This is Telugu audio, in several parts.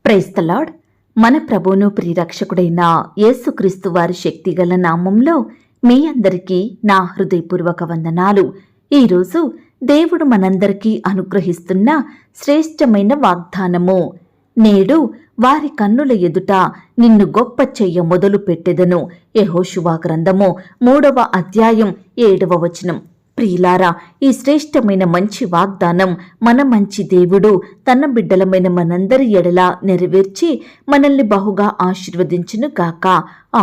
Praise the lord. మన ప్రభువును ప్రియరక్షకుడైన యేసుక్రీస్తు వారి శక్తిగల నామంలో మీ అందరికీ నా హృదయపూర్వక వందనాలు. ఈరోజు దేవుడు మనందరికీ అనుగ్రహిస్తున్న శ్రేష్టమైన వాగ్దానము. నేడు వారి కన్నుల ఎదుట నిన్ను గొప్ప చెయ్య మొదలు పెట్టెదను. యెహోషువ గ్రంథము 3వ అధ్యాయం 7వ వచనం. ప్రియులారా, ఈ శ్రేష్టమైన మంచి వాగ్దానం మన మంచి దేవుడు తన బిడ్డలమైన మనందరి ఎడల నెరవేర్చి మనల్ని బహుగా ఆశీర్వదించును గాక.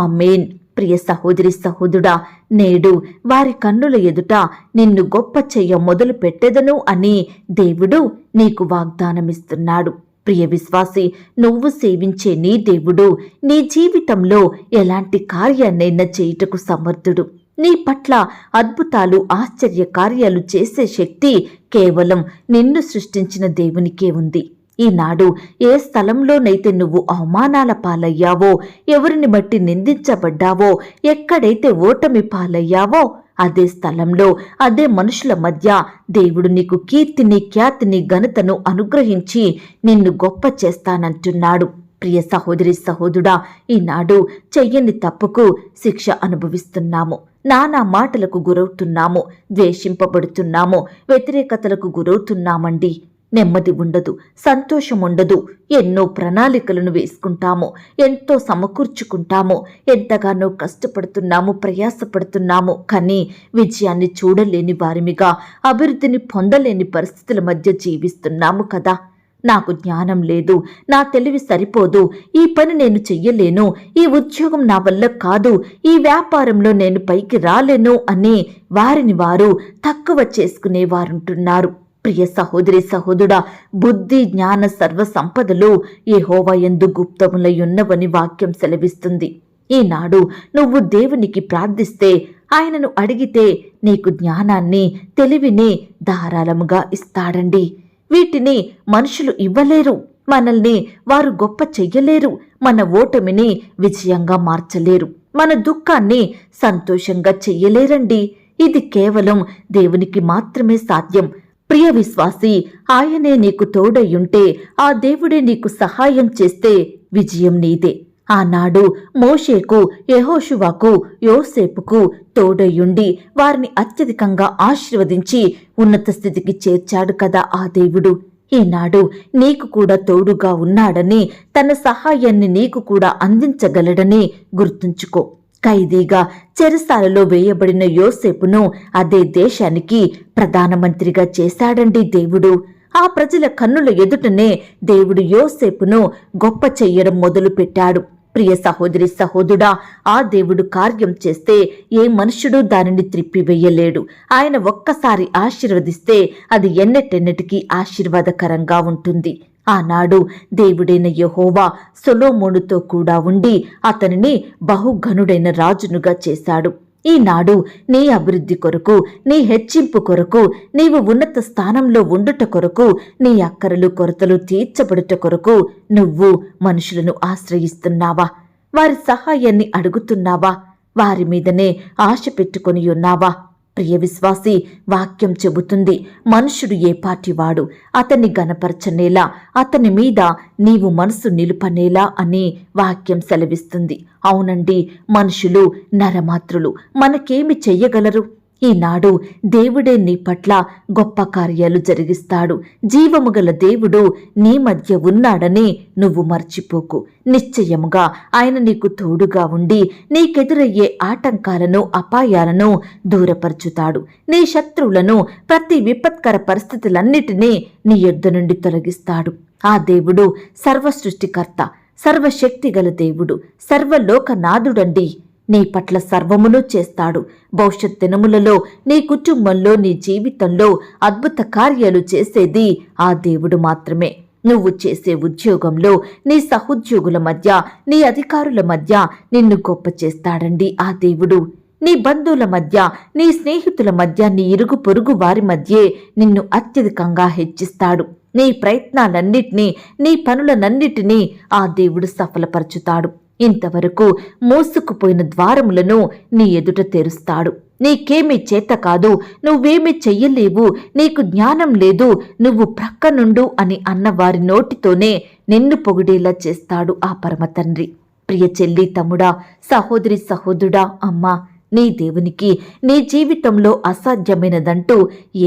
ఆమేన్. ప్రియ సహోదరి సహోదరుడా, నేడు వారి కన్నుల ఎదుట నిన్ను గొప్ప చెయ్య మొదలు పెట్టెదను అని దేవుడు నీకు వాగ్దానమిస్తున్నాడు. ప్రియ విశ్వాసి, నువ్వు సేవించే నీ దేవుడు నీ జీవితంలో ఎలాంటి కార్యాన్నైనా చేయుటకు సమర్థుడు. నీ పట్ల అద్భుతాలు, ఆశ్చర్య కార్యాలు చేసే శక్తి కేవలం నిన్ను సృష్టించిన దేవునికే ఉంది. ఈనాడు ఏ స్థలంలోనైతే నువ్వు అవమానాల పాలయ్యావో, ఎవరిని బట్టి నిందించబడ్డావో, ఎక్కడైతే ఓటమి పాలయ్యావో, అదే స్థలంలో, అదే మనుషుల మధ్య దేవుడు నీకు కీర్తిని, ఖ్యాతిని, ఘనతను అనుగ్రహించి నిన్ను గొప్ప చేస్తానంటున్నాడు. ప్రియ సహోదరి సహోదరుడా, ఈనాడు చెయ్యని తప్పుకు శిక్ష అనుభవిస్తున్నాము. నానా మాటలకు గురవుతున్నాము, ద్వేషింపబడుతున్నాము, వ్యతిరేకతలకు గురవుతున్నామండి. నెమ్మది ఉండదు, సంతోషం ఉండదు. ఎన్నో ప్రణాళికలను వేసుకుంటాము, ఎంతో సమకూర్చుకుంటాము, ఎంతగానో కష్టపడుతున్నాము, ప్రయాసపడుతున్నాము. కానీ విజయాన్ని చూడలేని వారిమిగా, అభివృద్ధిని పొందలేని పరిస్థితుల మధ్య జీవిస్తున్నాము కదా. నాకు జ్ఞానం లేదు, నా తెలివి సరిపోదు, ఈ పని నేను చెయ్యలేను, ఈ ఉద్యోగం నా వల్ల కాదు, ఈ వ్యాపారంలో నేను పైకి రాలేను అని వారిని వారు తక్కువ చేసుకునేవారుంటున్నారు. ప్రియ సహోదరి సహోదరుడా, బుద్ధి, జ్ఞాన, సర్వ సంపదలు యెహోవా యందు గుప్తములయున్నవని వాక్యం సెలవిస్తుంది. ఈనాడు నువ్వు దేవునికి ప్రార్థిస్తే, ఆయనను అడిగితే నీకు జ్ఞానాన్ని, తెలివిని ధారాళముగా ఇస్తాడండి. వీటిని మనుషులు ఇవ్వలేరు. మనల్ని వారు గొప్ప చెయ్యలేరు. మన ఓటమిని విజయంగా మార్చలేరు. మన దుఃఖాన్ని సంతోషంగా చెయ్యలేరండి. ఇది కేవలం దేవునికి మాత్రమే సాధ్యం. ప్రియ విశ్వాసి, ఆయనే నీకు తోడయ్యుంటే, ఆ దేవుడే నీకు సహాయం చేస్తే విజయం నీదే. ఆనాడు మోషేకు, యెహోషువకు, యోసేపుకు తోడయుండి వారిని అత్యధికంగా ఆశీర్వదించి ఉన్నత స్థితికి చేర్చాడు కదా ఆ దేవుడు. ఈనాడు నీకు కూడా తోడుగా ఉన్నాడని, తన సహాయాన్ని నీకు కూడా అందించగలడని గుర్తుంచుకో. ఖైదీగా చెరసాలలో వేయబడిన యోసేపును అదే దేశానికి ప్రధానమంత్రిగా చేశాడండి దేవుడు. ఆ ప్రజల కన్నుల ఎదుటనే దేవుడు యోసేపును గొప్ప చెయ్యడం మొదలుపెట్టాడు. ప్రియ సహోదరి సహోదరుడా, ఆ దేవుడు కార్యం చేస్తే ఏ మనుషుడు దానిని త్రిప్పివేయలేడు. ఆయన ఒక్కసారి ఆశీర్వదిస్తే అది ఎన్నటెన్నటికీ ఆశీర్వాదకరంగా ఉంటుంది. ఆనాడు దేవుడైన యెహోవా సొలొమోనుతో కూడా ఉండి అతనిని బహుఘనుడైన రాజునుగా చేశాడు. ఈనాడు నీ అభివృద్ధి కొరకు, నీ హెచ్చింపు కొరకు, నీవు ఉన్నత స్థానంలో ఉండుట కొరకు, నీ అక్కరలు కొరతలు తీర్చబడుట కొరకు నువ్వు మనుషులను ఆశ్రయిస్తున్నావా? వారి సహాయాన్ని అడుగుతున్నావా? వారి మీదనే ఆశ పెట్టుకొని ఉన్నావా? ప్రియ విశ్వాసి, వాక్యం చెబుతుంది, మనుషుడు ఏ పాటివాడు, అతన్ని గనపరచనేలా, అతని మీద నీవు మనసు నిలుపనేలా అని వాక్యం సెలవిస్తుంది. అవునండి, మనుషులు నరమాత్రులు, మనకేమి చెయ్యగలరు? ఈనాడు దేవుడే నీ పట్ల గొప్ప కార్యాలు జరిగిస్తాడు. జీవము గల దేవుడు నీ మధ్య ఉన్నాడని నువ్వు మర్చిపోకు. నిశ్చయముగా ఆయన నీకు తోడుగా ఉండి నీకెదురయ్యే ఆటంకాలను, అపాయాలను దూరపరచుతాడు. నీ శత్రువులను, ప్రతి విపత్కర పరిస్థితులన్నిటినీ నీ యొద్ద నుండి తొలగిస్తాడు. ఆ దేవుడు సర్వ సృష్టికర్త, సర్వశక్తిగల దేవుడు, సర్వలోకనాథుడండి. నీ పట్ల సర్వమును చేస్తాడు. భవిష్యత్ దినములలో నీ కుటుంబంలో, నీ జీవితంలో అద్భుత కార్యాలు చేసేది ఆ దేవుడు మాత్రమే. నువ్వు చేసే ఉద్యోగంలో, నీ సహోద్యోగుల మధ్య, నీ అధికారుల మధ్య నిన్ను గొప్ప చేస్తాడండి ఆ దేవుడు. నీ బంధువుల మధ్య, నీ స్నేహితుల మధ్య, నీ ఇరుగు పొరుగు వారి మధ్యే నిన్ను అత్యధికంగా హెచ్చిస్తాడు. నీ ప్రయత్నాలన్నిటినీ, నీ పనులనన్నిటినీ ఆ దేవుడు సఫలపరచుతాడు. ఇంతవరకు మోసుకుపోయిన ద్వారములను నీ ఎదుట తెరుస్తాడు. నీకేమీ చేత కాదు, నువ్వేమీ చెయ్యలేవు, నీకు జ్ఞానం లేదు, నువ్వు ప్రక్కనుండు అని అన్న వారి నోటితోనే నిన్ను పొగిడేలా చేస్తాడు ఆ పరమతండ్రి. ప్రియ చెల్లి, తమ్ముడా, సహోదరి, సహోదరుడా, అమ్మా, నీ దేవునికి నీ జీవితంలో అసాధ్యమైనదంటూ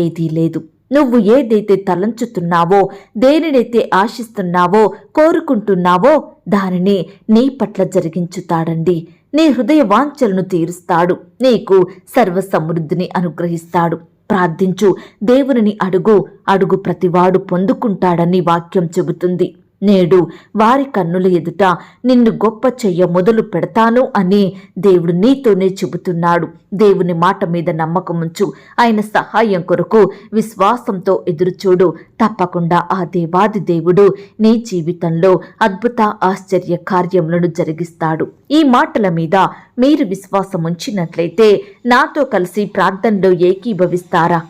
ఏదీ లేదు. నువ్వు ఏదైతే తలంచుతున్నావో, దేనినైతే ఆశిస్తున్నావో, కోరుకుంటున్నావో దానిని నీ పట్ల జరిగించుతాడండి. నీ హృదయ వాంఛలను తీరుస్తాడు, నీకు సర్వ సమృద్ధిని అనుగ్రహిస్తాడు. ప్రార్థించు, దేవునిని అడుగు, అడుగు ప్రతివాడు పొందుకుంటాడని వాక్యం చెబుతుంది. నేడు వారి కన్నుల ఎదుట నిన్ను గొప్ప చెయ్య మొదలు పెడతాను అని దేవుడు నీతోనే చెబుతున్నాడు. దేవుని మాట మీద నమ్మకముంచు, ఆయన సహాయం కొరకు విశ్వాసంతో ఎదురుచూడు. తప్పకుండా ఆ దేవాది దేవుడు నీ జీవితంలో అద్భుత ఆశ్చర్య కార్యములను జరిగిస్తాడు. ఈ మాటల మీద మీరు విశ్వాసం ఉంచినట్లయితే నాతో కలిసి ప్రార్థనలో ఏకీభవిస్తారా?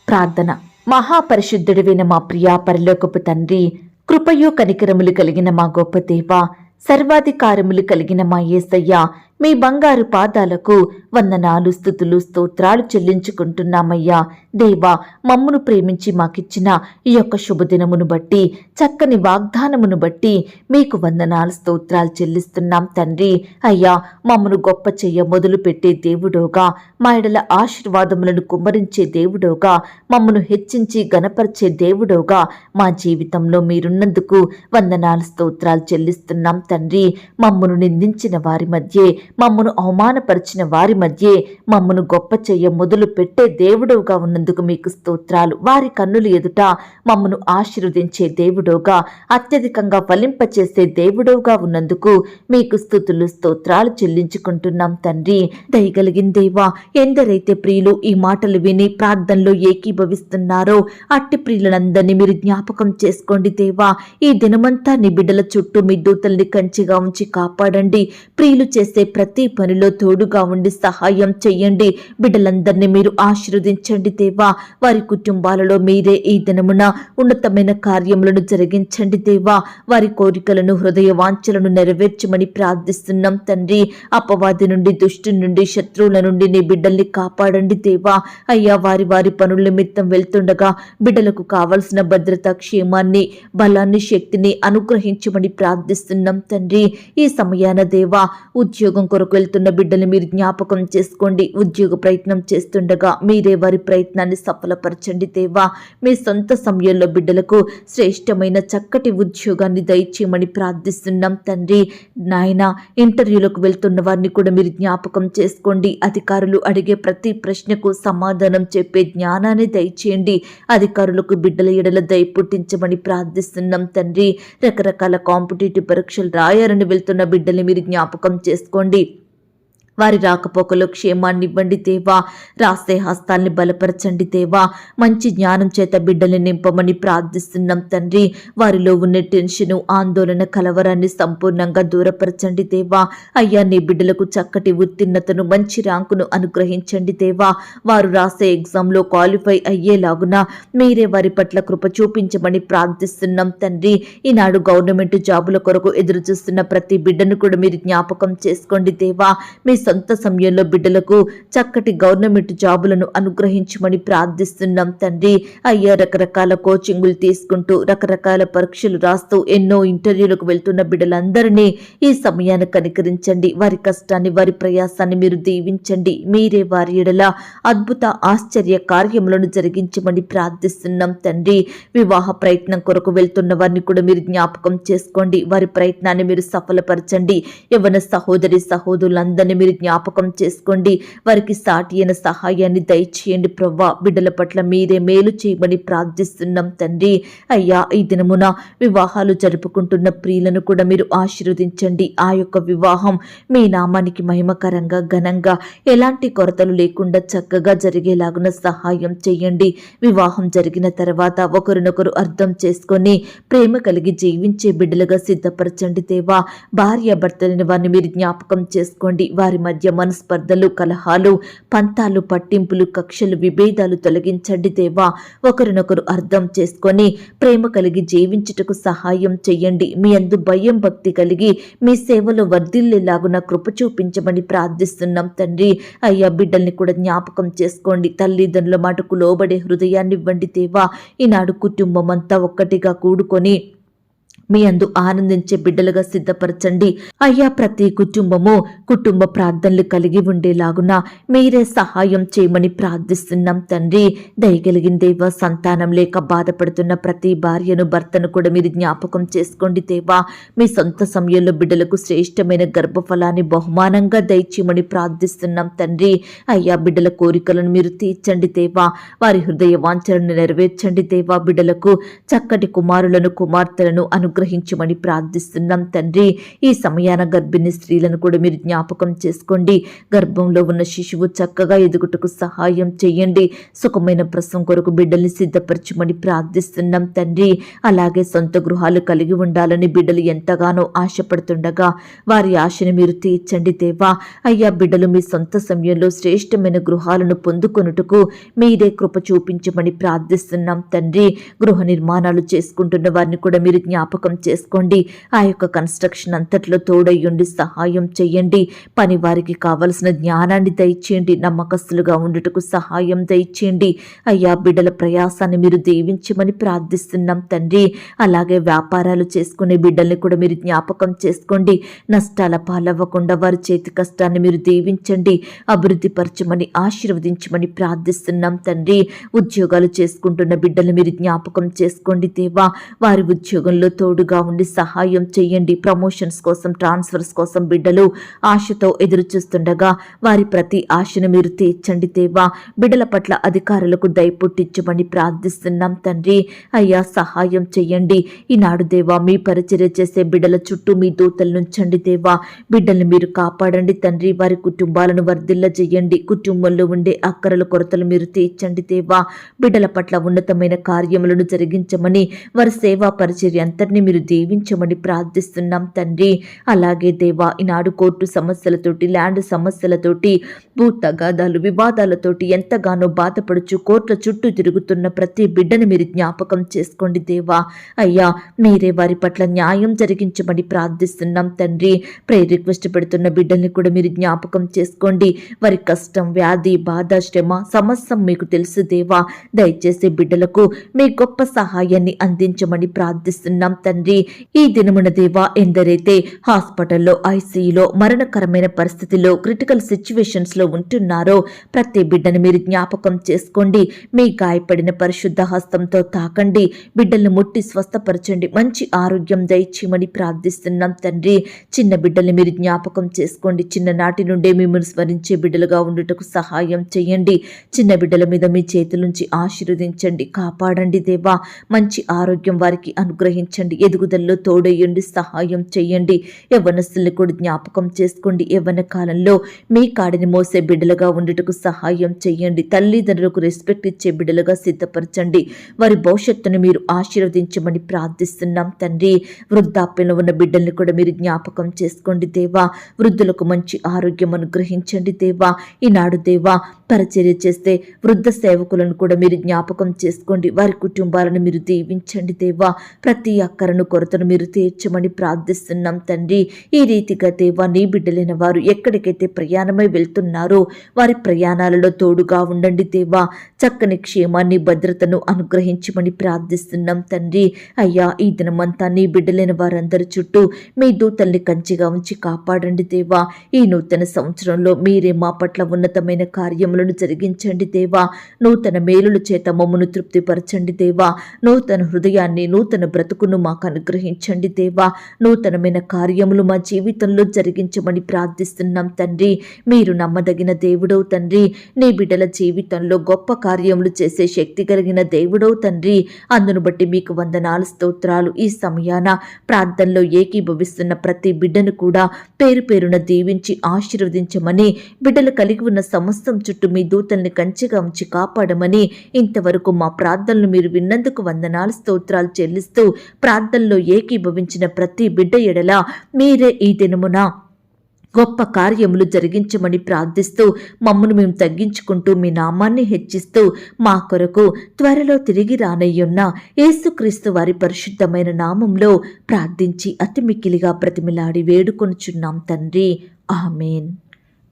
ప్రార్థన. మహాపరిశుద్ధుడివైన మా ప్రియా పరలోకపు తండ్రి, కృపయు కనికరములు కలిగిన మా గొప్ప దేవా, సర్వాధికారములు కలిగిన మా యేసయ్య, మీ బంగారు పాదాలకు వందనాలు, స్తుతులు, స్తోత్రాలు చెల్లించుకుంటున్నామయ్యా. దేవా, మమ్మును ప్రేమించి మాకిచ్చిన ఈ యొక్క శుభదినమును బట్టి, చక్కని వాగ్దానమును బట్టి మీకు వందనాలు, స్తోత్రాలు చెల్లిస్తున్నాం తండ్రి. అయ్యా, మమ్మను గొప్ప చెయ్య మొదలు పెట్టే దేవుడోగా, మా ఎడల ఆశీర్వాదములను కుమ్మరించే దేవుడోగా, మమ్మను హెచ్చించి గణపరిచే దేవుడోగా మా జీవితంలో మీరున్నందుకు వందనాలు, స్తోత్రాలు చెల్లిస్తున్నాం తండ్రి. మమ్మను నిందించిన వారి మధ్యే, మమ్మను అవమానపరిచిన వారి మధ్యే మమ్మను గొప్ప చెయ్య మొదలు పెట్టే దేవుడవుగా ఉన్నందుకు మీకు స్తోత్రాలు. వారి కన్నుల ఎదుట మమ్మను ఆశీర్వదించే దేవుడవుగా, అత్యధికంగా ఫలింపచేసే దేవుడవుగా ఉన్నందుకు మీకు స్తుతులు, స్తోత్రాలు చెల్లించుకుంటున్నాం తండ్రి. దయగలిగిన దేవా, ఎందరైతే ప్రియులు ఈ మాటలు విని ప్రార్థనలో ఏకీభవిస్తున్నారో అట్టి ప్రియులందరినీ మీరు జ్ఞాపకం చేసుకోండి దేవా. ఈ దినమంతా నీ బిడ్డల చుట్టూ మీ దూతల్ని కంచిగా ఉంచి కాపాడండి. ప్రియులు చేసే ప్రతి పనిలో తోడుగా ఉండి సహాయం చెయ్యండి. బిడ్డలందరినీ మీరు ఆశీర్వదించండి దేవా. వారి కుటుంబాలలో మీరే ఈ దినమున ఉన్నతమైన కార్యములను జరిగించండి దేవా. వారి కోరికలను, హృదయ వాంఛలను నెరవేర్చమని ప్రార్థిస్తున్నాం తండ్రి. అపవాది నుండి, దుష్టు నుండి, శత్రువుల నుండి నీ బిడ్డల్ని కాపాడండి దేవా. అయ్యా, వారి వారి పనుల నిమిత్తం వెళ్తుండగా బిడ్డలకు కావలసిన భద్రత, క్షేమాన్ని, బలాన్ని, శక్తిని అనుగ్రహించమని ప్రార్థిస్తున్నాం తండ్రి. ఈ సమయాన దేవా, ఉద్యోగం కొరకు వెళ్తున్న బిడ్డలు మీరు జ్ఞాపకం చేసుకోండి. ఉద్యోగ ప్రయత్నం చేస్తుండగా మీరే వారి ప్రయత్నాన్ని సఫలపరచండి దేవా. మీ సొంత సమయంలో బిడ్డలకు శ్రేష్టమైన చక్కటి ఉద్యోగాన్ని దయచేయమని ప్రార్థిస్తున్నాం తండ్రి. నాయన, ఇంటర్వ్యూలకు వెళ్తున్న వారిని కూడా మీరు జ్ఞాపకం చేసుకోండి. అధికారులు అడిగే ప్రతి ప్రశ్నకు సమాధానం చెప్పే జ్ఞానాన్ని దయచేయండి. అధికారులకు బిడ్డల ఎడల దయ పుట్టించమని ప్రార్థిస్తున్నాం తండ్రి. రకరకాల కాంపిటేటివ్ పరీక్షలు రాయాలని వెళ్తున్న బిడ్డల్ని మీరు జ్ఞాపకం చేసుకోండి. వారి రాకపోకలో క్షేమాన్ని ఇవ్వండి దేవా. రాసే హస్తాల్ని బలపరచండి దేవా. మంచి జ్ఞానం చేత బిడ్డల్ని నింపమని ప్రార్థిస్తున్నాం తండ్రి. వారిలో ఉన్న టెన్షను, ఆందోళన, కలవరాన్ని సంపూర్ణంగా దూరపరచండి దేవా. అయ్యా, నీ బిడ్డలకు చక్కటి ఉత్తీర్ణతను, మంచి ర్యాంకును అనుగ్రహించండి దేవా. వారు రాసే ఎగ్జామ్లో క్వాలిఫై అయ్యేలాగున మీరే వారి పట్ల కృప చూపించమని ప్రార్థిస్తున్నాం తండ్రి. ఈనాడు గవర్నమెంట్ జాబుల కొరకు ఎదురు చూస్తున్న ప్రతి బిడ్డను కూడా మీరు జ్ఞాపకం చేసుకోండి దేవా. మీ సొంత సమయంలో బిడ్డలకు చక్కటి గవర్నమెంట్ జాబులను అనుగ్రహించమని ప్రార్థిస్తున్నాం తండ్రి. అయ్యా, రకరకాల కోచింగులు తీసుకుంటూ, రకరకాల పరీక్షలు రాస్తూ, ఎన్నో ఇంటర్వ్యూలకు వెళ్తున్న బిడ్డలందరినీ ఈ సమయాన్ని కనికరించండి. వారి కష్టాన్ని, వారి ప్రయాసాన్ని మీరు దీవించండి. మీరే వారి ఎడల అద్భుత ఆశ్చర్య కార్యములను జరిగించమని ప్రార్థిస్తున్నాం తండ్రి. వివాహ ప్రయత్నం కొరకు వెళ్తున్న వారిని కూడా మీరు జ్ఞాపకం చేసుకోండి. వారి ప్రయత్నాన్ని మీరు సఫలపరచండి. యవ్వన సహోదరి, సహోదరులందరినీ మీరు జ్ఞాపకం చేసుకోండి. వారికి సాటి అయిన సహాయాన్ని దయచేయండి ప్రవ్వా. బిడ్డల పట్ల మీరే మేలు చేయమని ప్రార్థిస్తున్నాం తండ్రి. అయ్యా, ఈ దినమున వివాహాలు జరుపుకుంటున్న ప్రియులను కూడా మీరు ఆశీర్వదించండి. ఆ యొక్క వివాహం మీ నామానికి మహిమకరంగా, ఘనంగా, ఎలాంటి కొరతలు లేకుండా చక్కగా జరిగేలాగున సహాయం చేయండి. వివాహం జరిగిన తర్వాత ఒకరినొకరు అర్థం చేసుకొని ప్రేమ కలిగి జీవించే బిడ్డలుగా సిద్ధపరచండి దేవా. భార్య భర్తలని వారిని మీరు జ్ఞాపకం చేసుకోండి. వారి మధ్య మనస్పర్ధలు, కలహాలు, పంతాలు, పట్టింపులు, కక్షలు, విభేదాలు తొలగించండి దేవా. ఒకరినొకరు అర్థం చేసుకొని ప్రేమ కలిగి జీవించుటకు సహాయం చెయ్యండి. మీ అందు భయం భక్తి కలిగి మీ సేవలో వర్ధిల్లేలాగున కృప చూపించమని ప్రార్థిస్తున్నాం తండ్రి. అయ్యా, బిడ్డల్ని కూడా జ్ఞాపకం చేసుకోండి. తల్లిదండ్రుల మాటకు లోబడే హృదయాన్ని ఇవ్వండి దేవా. ఈనాడు కుటుంబం అంతా ఒక్కటిగా కూడుకొని మీ అందు ఆనందించే బిడ్డలుగా సిద్ధపరచండి అయ్యా. ప్రతి కుటుంబ ప్రార్థనలు కలిగి ఉండేలాగున మీరే సహాయం చేయమని ప్రార్థిస్తున్నాం తండ్రి. దయగలిగిన దేవా, సంతానం లేక బాధపడుతున్న ప్రతి భార్యను, భర్తను కూడా మీరు జ్ఞాపకం చేసుకోండి దేవా. మీ సొంత సమయంలో బిడ్డలకు శ్రేష్టమైన గర్భఫలాన్ని బహుమానంగా దయచేయమని ప్రార్థిస్తున్నాం తండ్రి. అయ్యా, బిడ్డల కోరికలను మీరు తీర్చండి దేవా. వారి హృదయ వాంఛలను నెరవేర్చండి దేవా. బిడ్డలకు చక్కటి కుమారులను, కుమార్తెలను అనుగ్రహించమని ప్రార్థిస్తున్నాం తండ్రి. ఈ సమయాన గర్భిణీ స్త్రీలను కూడా మీరు జ్ఞాపకం చేసుకోండి. గర్భంలో ఉన్న శిశువు చక్కగా ఎదుగుటకు సహాయం చేయండి. సుఖమైన ప్రసవం కొరకు బిడ్డల్ని సిద్ధపరచమని ప్రార్థిస్తున్నాం తండ్రి. అలాగే సొంత గృహాలు కలిగి ఉండాలని బిడ్డలు ఎంతగానో ఆశపడుతుండగా వారి ఆశను మీరు తీర్చండి దేవా. అయ్యా, బిడ్డలు మీ సొంత సమయంలో శ్రేష్టమైన గృహాలను పొందుకొనుటకు మీరే కృప చూపించమని ప్రార్థిస్తున్నాం తండ్రి. గృహ నిర్మాణాలు చేసుకుంటున్న వారిని కూడా మీరు జ్ఞాపకం చేసుకోండి. ఆ యొక్క కన్స్ట్రక్షన్ అంతట్లో తోడయ్యుండి సహాయం చేయండి. పని వారికి కావలసిన జ్ఞానాన్ని దయచేయండి. నమ్మకస్తులుగా ఉండుటకు సహాయం దయచేయండి. అయ్యా, బిడ్డల ప్రయాసాన్ని మీరు దీవించమని ప్రార్థిస్తున్నాం తండ్రి. అలాగే వ్యాపారాలు చేసుకునే బిడ్డల్ని కూడా మీరు జ్ఞాపకం చేసుకోండి. నష్టాల పాలవ్వకుండా వారి చేతి కష్టాన్ని మీరు దీవించండి. అభివృద్ధి పరచమని, ఆశీర్వదించమని ప్రార్థిస్తున్నాం తండ్రి. ఉద్యోగాలు చేసుకుంటున్న బిడ్డలు మీరు జ్ఞాపకం చేసుకోండి దేవా. వారి ఉద్యోగంలో తోడుగా ఉండి సహాయం చేయండి. ప్రమోషన్స్ కోసం, ట్రాన్స్ఫర్స్ కోసం బిడ్డలు ఆశతో ఎదురు చూస్తుండగా వారి ప్రతి ఆశను మీరు తీర్చండి దేవా. బిడ్డల పట్ల అధికారులకు దయ పుట్టించమని ప్రార్థిస్తున్నాం తండ్రి. అయ్యా, సహాయం చేయండి. ఈనాడు దేవా, మీ పరిచర్య చేసే బిడ్డల చుట్టూ మీ దూతలు నుంచండి దేవా. బిడ్డల్ని మీరు కాపాడండి తండ్రి. వారి కుటుంబాలను వర్ధిల్ల చేయండి. కుటుంబంలో ఉండే అక్కరల కొరతలు మీరు తీర్చండి దేవా. బిడ్డల పట్ల ఉన్నతమైన కార్యములను జరిగించమని, వారి సేవా పరిచర్య అంతటిని మీరు దీవించమని ప్రార్థిస్తున్నాం తండ్రి. అలాగే దేవా, ఈనాడు కోర్టు సమస్యలతోటి, ల్యాండ్ సమస్యలతోటి, భూ తగాదాలు, వివాదాలతోటి ఎంతగానో బాధపడుచు కోర్టుల చుట్టూ తిరుగుతున్న ప్రతి బిడ్డను మీరు జ్ఞాపకం చేసుకోండి దేవా. అయ్యా, మీరే వారి పట్ల న్యాయం జరిగించమని ప్రార్థిస్తున్నాం తండ్రి. ప్రేయర్ రిక్వెస్ట్ పెడుతున్న బిడ్డల్ని కూడా మీరు జ్ఞాపకం చేసుకోండి. వారి కష్టం, వ్యాధి, బాధ, శ్రమ సమస్తం మీకు తెలుసు దేవా. దయచేసి బిడ్డలకు మీ గొప్ప సహాయాన్ని అందించమని ప్రార్థిస్తున్నాం తండ్రి. ఈ దినమున దేవా, ఎందరైతే హాస్పిటల్లో, ఐసీయూలో, మరణకరమైన పరిస్థితిలో, క్రిటికల్ సిచ్యువేషన్స్ లో ఉంటున్నారో ప్రతి బిడ్డను మీరు జ్ఞాపకం చేసుకోండి. మీ గాయపడిన పరిశుద్ధ హస్తంతో తాకండి. బిడ్డల్ని ముట్టి స్వస్థపరచండి. మంచి ఆరోగ్యం దయచేయమని ప్రార్థిస్తున్నాం తండ్రి. చిన్న బిడ్డల్ని మీరు జ్ఞాపకం చేసుకోండి. చిన్ననాటి నుండే మిమ్మల్ని స్మరించే బిడ్డలుగా ఉండుటకు సహాయం చేయండి. చిన్న బిడ్డల మీద మీ చేతులుంచి ఆశీర్వదించండి, కాపాడండి దేవా. మంచి ఆరోగ్యం వారికి అనుగ్రహించండి. ఎదుగుదలలో తోడయ్యండి, సహాయం చేయండి. యవ్వనస్తుల్ని కూడా జ్ఞాపకం చేసుకోండి. యవ్వన కాలంలో మీ కాడిని మోసే బిడ్డలుగా ఉండుటకు సహాయం చేయండి. తల్లిదండ్రులకు రెస్పెక్ట్ ఇచ్చే బిడ్డలుగా సిద్ధపరచండి. వారి భవిష్యత్తును మీరు ఆశీర్వదించమని ప్రార్థిస్తున్నాం తండ్రి. వృద్ధాప్యంలో ఉన్న బిడ్డల్ని కూడా మీరు జ్ఞాపకం చేసుకోండి దేవా. వృద్ధులకు మంచి ఆరోగ్యం అనుగ్రహించండి దేవా. ఈనాడు దేవా, పరిచర్య చేస్తే వృద్ధ సేవకులను కూడా మీరు జ్ఞాపకం చేసుకోండి. వారి కుటుంబాలను మీరు దీవించండి దేవా. ప్రతి అక్కరను, కొరతను మీరు తీర్చమని ప్రార్థిస్తున్నాం తండ్రి. ఈ రీతిగా దేవా, నీ బిడ్డలైన వారు ఎక్కడికైతే ప్రయాణమై వెళ్తున్నారో వారి ప్రయాణాలలో తోడుగా ఉండండి దేవా. చక్కని క్షేమాన్ని, భద్రతను అనుగ్రహించమని ప్రార్థిస్తున్నాం తండ్రి. అయ్యా, ఈ దినమంతా నీ బిడ్డలైన వారందరి చుట్టూ మీ దూతల్ని కంచిగా ఉంచి కాపాడండి దేవా. ఈ నూతన సంవత్సరంలో మీరే మా పట్ల ఉన్నతమైన కార్యములను జరిగించండి దేవా. నూతన మేలుల చేత మమ్మను తృప్తిపరచండి దేవా. నూతన హృదయాన్ని, నూతన బ్రతుకును మాకు అనుగ్రహించండి దేవా. నూతనమైన కార్యములు మా జీవితంలో జరిగించమని ప్రార్థిస్తున్నాం తండ్రి. మీరు నమ్మదగిన దేవుడవు తండ్రి. నీ బిడ్డల జీవితంలో గొప్ప కార్యములు చేసే శక్తి కలిగిన దేవుడవు తండ్రి. అందును బట్టి మీకు వందనాలు, స్తోత్రాలు. ఈ సమయాన ప్రార్థనలో ఏకీభవిస్తున్న ప్రతి బిడ్డను కూడా పేరు పేరున దీవించి ఆశీర్వదించమని, బిడ్డలు కలిగి ఉన్న సమస్తం చుట్టూ మీ దూతల్ని కంచిగా ఉంచి కాపాడమని, ఇంతవరకు మా ప్రార్థనలు మీరు విన్నందుకు వందనాలు, స్తోత్రాలు చెల్లిస్తూ ప్రార్థనలో ఏకీభవించిన ప్రతి బిడ్డ ఎడల మీరే ఈ దినమున గొప్ప కార్యములు జరిగించమని ప్రార్థిస్తూ మమ్మను మేము తగ్గించుకుంటూ మీ నామాన్ని హెచ్చిస్తూ మా కొరకు త్వరలో తిరిగి రానయ్యున్న యేసుక్రీస్తు వారి పరిశుద్ధమైన నామంలో ప్రార్థించి అతి మిక్కిలిగా ప్రతిమిలాడి వేడుకొనుచున్నాం తండ్రి. ఆమేన్.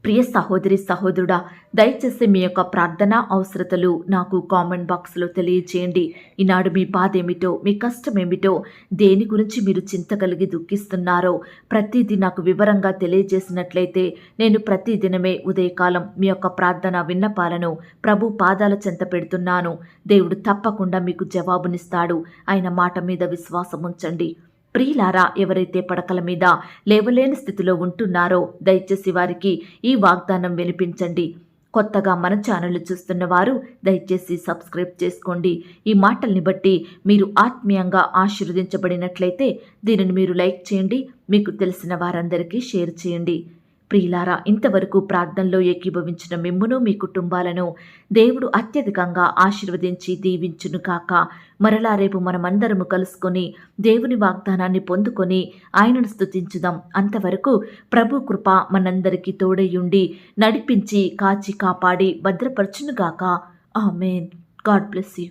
ప్రియ సహోదరి సహోదరుడా, దయచేసి మీ యొక్క ప్రార్థన అవసరతలు నాకు కామెంట్ బాక్స్లో తెలియజేయండి. ఈనాడు మీ బాధ ఏమిటో, మీ కష్టం ఏమిటో, దేని గురించి మీరు చింత కలిగి దుఃఖిస్తున్నారో ప్రతిదీ నాకు వివరంగా తెలియజేసినట్లయితే నేను ప్రతిదినమే ఉదయకాలం మీ యొక్క ప్రార్థన విన్నపాలను ప్రభు పాదాల చెంత పెడుతున్నాను. దేవుడు తప్పకుండా మీకు జవాబునిస్తాడు. ఆయన మాట మీద విశ్వాసం ఉంచండి. ప్రియులారా, ఎవరైతే పడకల మీద లేవలేని స్థితిలో ఉంటున్నారో దయచేసి వారికి ఈ వాగ్దానం వినిపించండి. కొత్తగా మన ఛానల్ చూస్తున్న వారు దయచేసి సబ్స్క్రైబ్ చేసుకోండి. ఈ మాటల్ని బట్టి మీరు ఆత్మీయంగా ఆశీర్వదించబడినట్లయితే దీనిని మీరు లైక్ చేయండి, మీకు తెలిసిన వారందరికీ షేర్ చేయండి. ప్రియులారా, ఇంతవరకు ప్రార్థనలో ఏకీభవించిన మిమ్మును మీ కుటుంబాలను దేవుడు అత్యధికంగా ఆశీర్వదించి దీవించును కాక. మరలా రేపు మనమందరము కలుసుకొని దేవుని వాగ్దానాన్ని పొందుకొని ఆయనను స్తుతించుదాం. అంతవరకు ప్రభు కృప మనందరికీ తోడయుండి నడిపించి కాచి కాపాడి భద్రపరచునుగాక. ఆమేన్. God bless you.